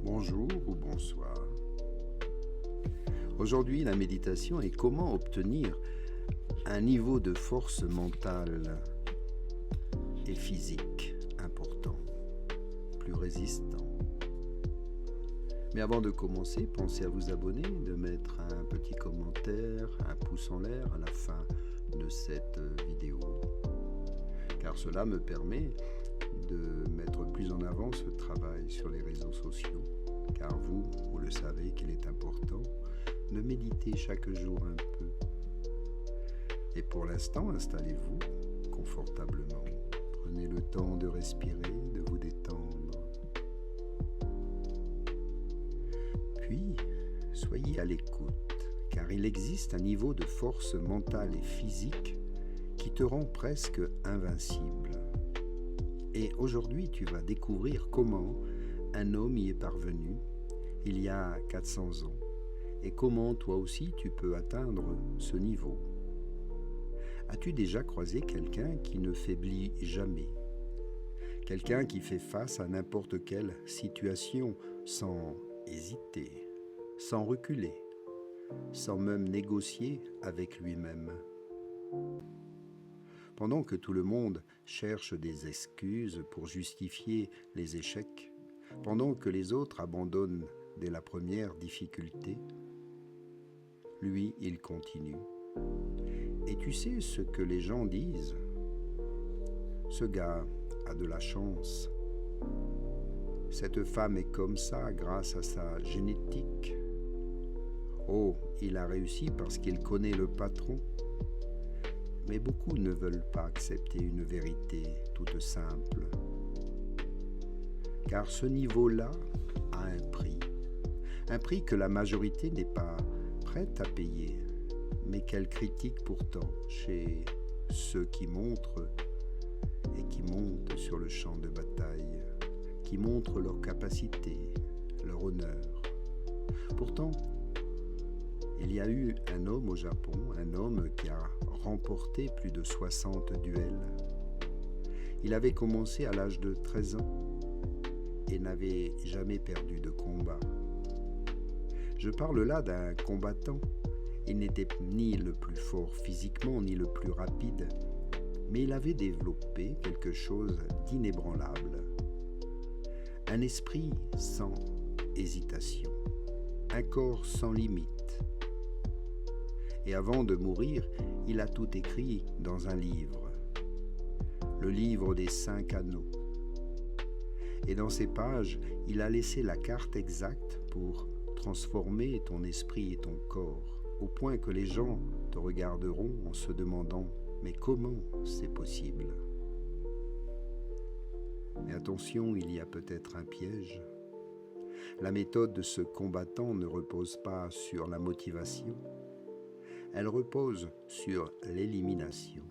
Bonjour ou bonsoir. Aujourd'hui, la méditation est comment obtenir un niveau de force mentale et physique important, plus résistant. Mais avant de commencer, pensez à vous abonner, de mettre un petit commentaire, un pouce en l'air à la fin de cette vidéo, car cela me permet de mettre plus en avant ce travail sur les réseaux sociaux, car vous le savez qu'il est important de méditer chaque jour un peu. Et pour l'instant, installez-vous confortablement. Prenez le temps de respirer, de vous détendre. Puis, soyez à l'écoute, car il existe un niveau de force mentale et physique qui te rend presque invincible. Et aujourd'hui, tu vas découvrir comment un homme y est parvenu il y a 400 ans et comment toi aussi tu peux atteindre ce niveau. As-tu déjà croisé quelqu'un qui ne faiblit jamais? Quelqu'un qui fait face à n'importe quelle situation sans hésiter, sans reculer, sans même négocier avec lui-même. Pendant que tout le monde cherche des excuses pour justifier les échecs, pendant que les autres abandonnent dès la première difficulté, lui, il continue. Et tu sais ce que les gens disent? Ce gars a de la chance. Cette femme est comme ça grâce à sa génétique. Oh, il a réussi parce qu'il connaît le patron. Mais beaucoup ne veulent pas accepter une vérité toute simple. Car ce niveau-là a un prix que la majorité n'est pas prête à payer, mais qu'elle critique pourtant chez ceux qui montrent et qui montent sur le champ de bataille, qui montrent leur capacité, leur honneur. Pourtant, il y a eu un homme au Japon, un homme qui a remporté plus de 60 duels. Il avait commencé à l'âge de 13 ans et n'avait jamais perdu de combat. Je parle là d'un combattant. Il n'était ni le plus fort physiquement, ni le plus rapide, mais il avait développé quelque chose d'inébranlable. Un esprit sans hésitation, un corps sans limite. Et avant de mourir, il a tout écrit dans un livre, le livre des 5 anneaux. Et dans ces pages, il a laissé la carte exacte pour transformer ton esprit et ton corps, au point que les gens te regarderont en se demandant « Mais comment c'est possible ?» Mais attention, il y a peut-être un piège. La méthode de ce combattant ne repose pas sur la motivation. Elle repose sur l'élimination.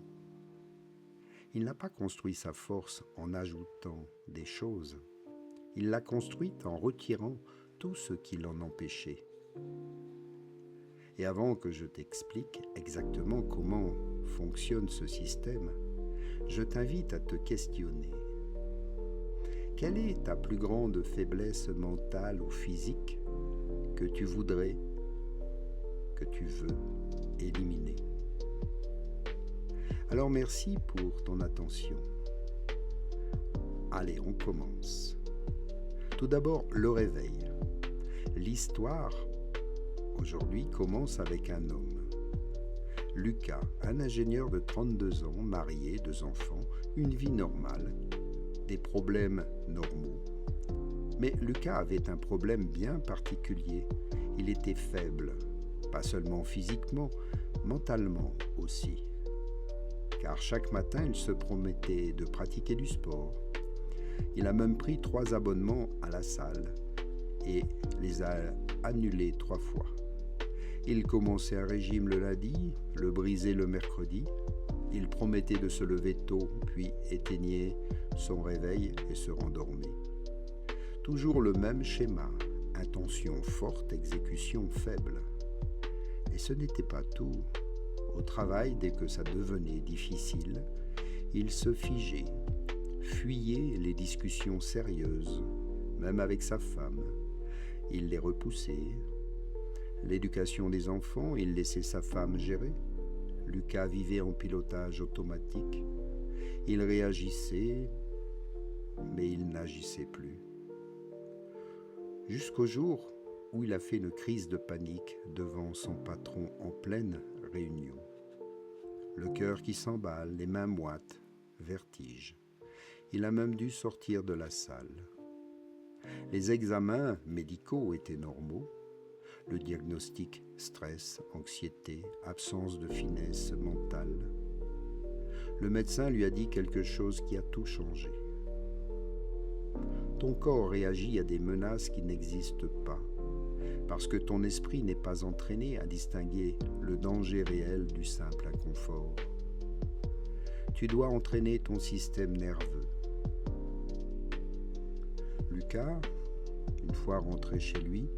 Il n'a pas construit sa force en ajoutant des choses. Il l'a construite en retirant tout ce qui l'en empêchait. Et avant que je t'explique exactement comment fonctionne ce système, je t'invite à te questionner. Quelle est ta plus grande faiblesse mentale ou physique que tu voudrais, que tu veux éliminer? Alors merci pour ton attention. Allez, on commence. Tout d'abord, le réveil. L'histoire, aujourd'hui, commence avec un homme. Lucas, un ingénieur de 32 ans, marié, 2 enfants, une vie normale, des problèmes normaux. Mais Lucas avait un problème bien particulier. Il était faible, pas seulement physiquement, mentalement aussi. Car chaque matin, il se promettait de pratiquer du sport. Il a même pris 3 abonnements à la salle et les a annulés 3 fois. Il commençait un régime le lundi, le brisait le mercredi. Il promettait de se lever tôt, puis éteignait son réveil et se rendormait. Toujours le même schéma, intention forte, exécution faible. Et ce n'était pas tout. Au travail, dès que ça devenait difficile, il se figeait, fuyait les discussions sérieuses, même avec sa femme, il les repoussait. L'éducation des enfants, il laissait sa femme gérer. Lucas vivait en pilotage automatique. Il réagissait, mais il n'agissait plus. Jusqu'au jour où il a fait une crise de panique devant son patron en pleine réunion. Le cœur qui s'emballe, les mains moites, vertige. Il a même dû sortir de la salle. Les examens médicaux étaient normaux. Le diagnostic, stress, anxiété, absence de finesse mentale. Le médecin lui a dit quelque chose qui a tout changé. Ton corps réagit à des menaces qui n'existent pas, parce que ton esprit n'est pas entraîné à distinguer le danger réel du simple inconfort. Tu dois entraîner ton système nerveux. Lucas, une fois rentré chez lui,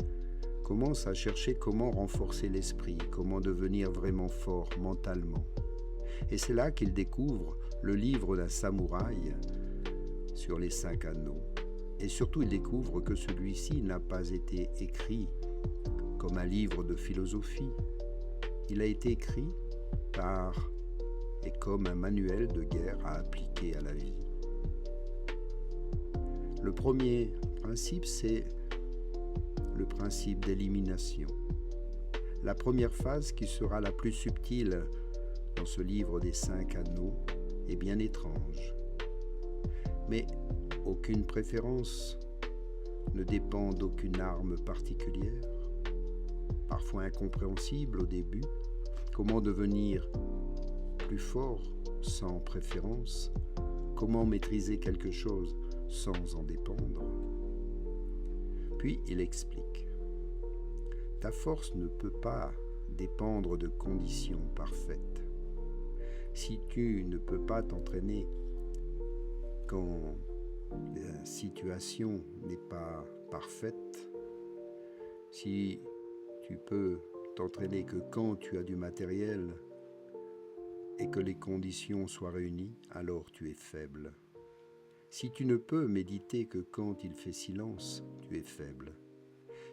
commence à chercher comment renforcer l'esprit, comment devenir vraiment fort mentalement. Et c'est là qu'il découvre le livre d'un samouraï sur les 5 anneaux. Et surtout, il découvre que celui-ci n'a pas été écrit comme un livre de philosophie. Il a été écrit par et comme un manuel de guerre à appliquer à la vie. Le premier principe, c'est le principe d'élimination. La première phase, qui sera la plus subtile dans ce livre des 5 anneaux, est bien étrange. Mais aucune préférence ne dépend d'aucune arme particulière. Parfois incompréhensible au début, comment devenir plus fort sans préférence? Comment maîtriser quelque chose sans en dépendre? Puis il explique. Ta force ne peut pas dépendre de conditions parfaites. Si tu ne peux pas t'entraîner quand la situation n'est pas parfaite, si tu peux t'entraîner que quand tu as du matériel et que les conditions soient réunies, alors tu es faible. Si tu ne peux méditer que quand il fait silence, tu es faible.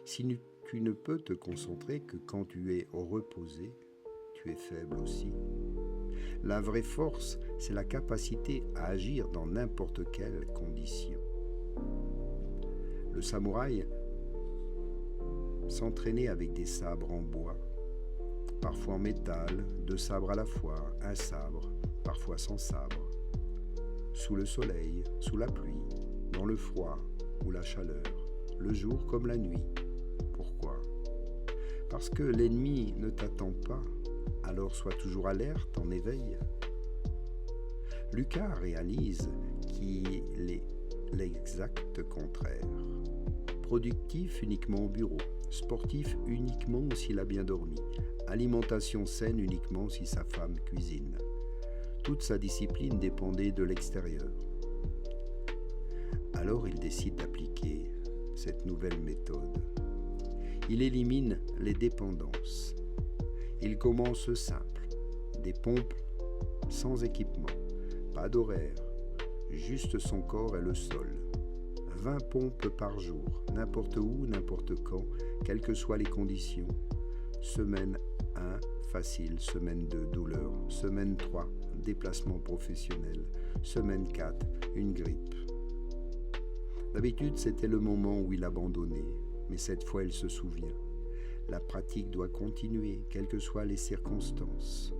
Si tu ne peux te concentrer que quand tu es reposé, tu es faible aussi. La vraie force, c'est la capacité à agir dans n'importe quelle condition. Le samouraï s'entraînait avec des sabres en bois, parfois en métal, 2 sabres à la fois, un sabre, parfois sans sabre, sous le soleil, sous la pluie, dans le froid ou la chaleur, le jour comme la nuit. Pourquoi? Parce que l'ennemi ne t'attend pas, alors sois toujours alerte, en éveil. Lucas réalise qu'il est l'exact contraire. Productif uniquement au bureau, sportif uniquement s'il a bien dormi, alimentation saine uniquement si sa femme cuisine. Toute sa discipline dépendait de l'extérieur. Alors il décide d'appliquer cette nouvelle méthode. Il élimine les dépendances. Il commence simple, des pompes sans équipement, pas d'horaire, juste son corps et le sol. 20 pompes par jour, n'importe où, n'importe quand, quelles que soient les conditions. Semaine 1, facile. Semaine 2, douleur. Semaine 3, déplacement professionnel. Semaine 4, une grippe. D'habitude, c'était le moment où il abandonnait, mais cette fois, il se souvient. La pratique doit continuer, quelles que soient les circonstances.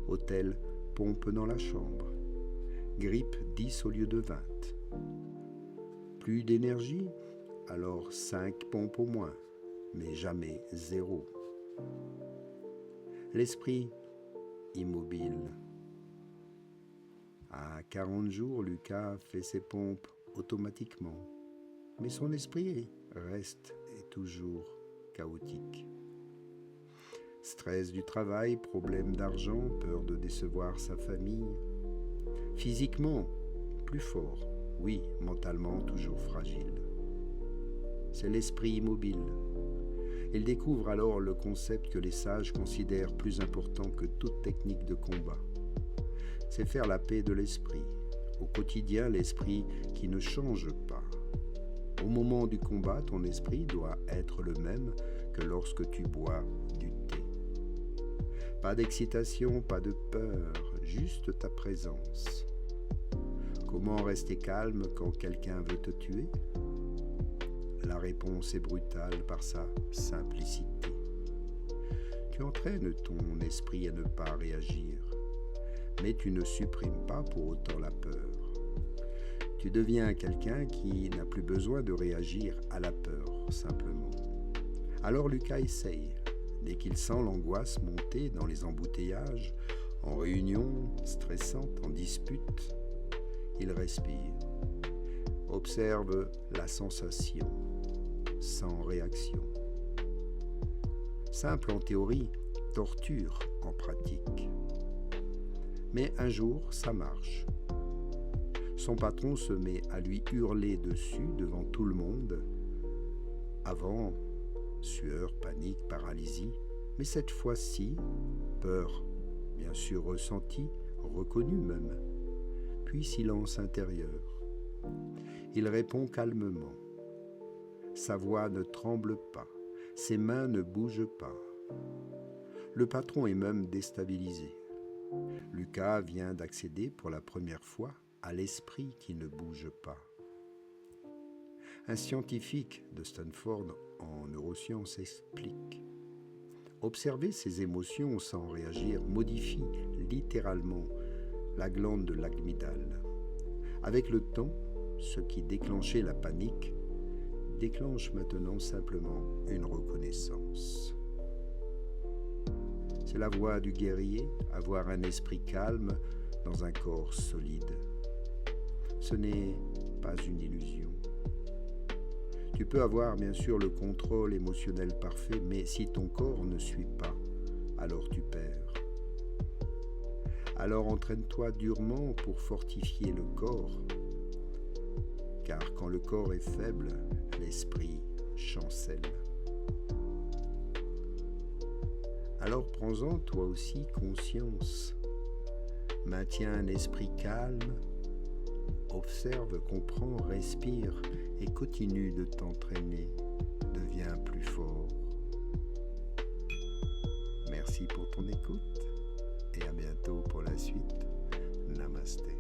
Hôtel, pompe dans la chambre. Grippe 10 au lieu de 20. Plus d'énergie? Alors 5 pompes au moins, mais jamais 0. L'esprit immobile. À 40 jours, Lucas fait ses pompes automatiquement, mais son esprit reste et toujours chaotique. Stress du travail, problème d'argent, peur de décevoir sa famille. Physiquement, plus fort, oui, mentalement toujours fragile. C'est l'esprit immobile. Il découvre alors le concept que les sages considèrent plus important que toute technique de combat. C'est faire la paix de l'esprit. Au quotidien, l'esprit qui ne change pas. Au moment du combat, ton esprit doit être le même que lorsque tu bois du thé. Pas d'excitation, pas de peur, juste ta présence. Comment rester calme quand quelqu'un veut te tuer? La réponse est brutale par sa simplicité. Tu entraînes ton esprit à ne pas réagir, mais tu ne supprimes pas pour autant la peur. Tu deviens quelqu'un qui n'a plus besoin de réagir à la peur, simplement. Alors Lucas essaye. Dès qu'il sent l'angoisse monter dans les embouteillages, en réunion stressante, en dispute, il respire. Observe la sensation, sans réaction. Simple en théorie, torture en pratique. Mais un jour, ça marche. Son patron se met à lui hurler dessus devant tout le monde. Avant, sueur, panique, paralysie, mais cette fois-ci, peur, bien sûr ressentie, reconnue même, puis silence intérieur. Il répond calmement. Sa voix ne tremble pas, ses mains ne bougent pas. Le patron est même déstabilisé. Lucas vient d'accéder pour la première fois à l'esprit qui ne bouge pas. Un scientifique de Stanford en neurosciences explique: observer ses émotions sans réagir modifie littéralement la glande de l'amygdale. Avec le temps, ce qui déclenchait la panique déclenche maintenant simplement une reconnaissance. C'est la voie du guerrier, avoir un esprit calme dans un corps solide. Ce n'est pas une illusion. Tu peux avoir bien sûr le contrôle émotionnel parfait, mais si ton corps ne suit pas, alors tu perds. Alors entraîne-toi durement pour fortifier le corps, car quand le corps est faible, l'esprit chancelle. Alors prends-en toi aussi conscience. Maintiens un esprit calme, observe, comprends, respire et continue de t'entraîner. Deviens plus fort. Merci pour ton écoute et à bientôt pour la suite. Namasté.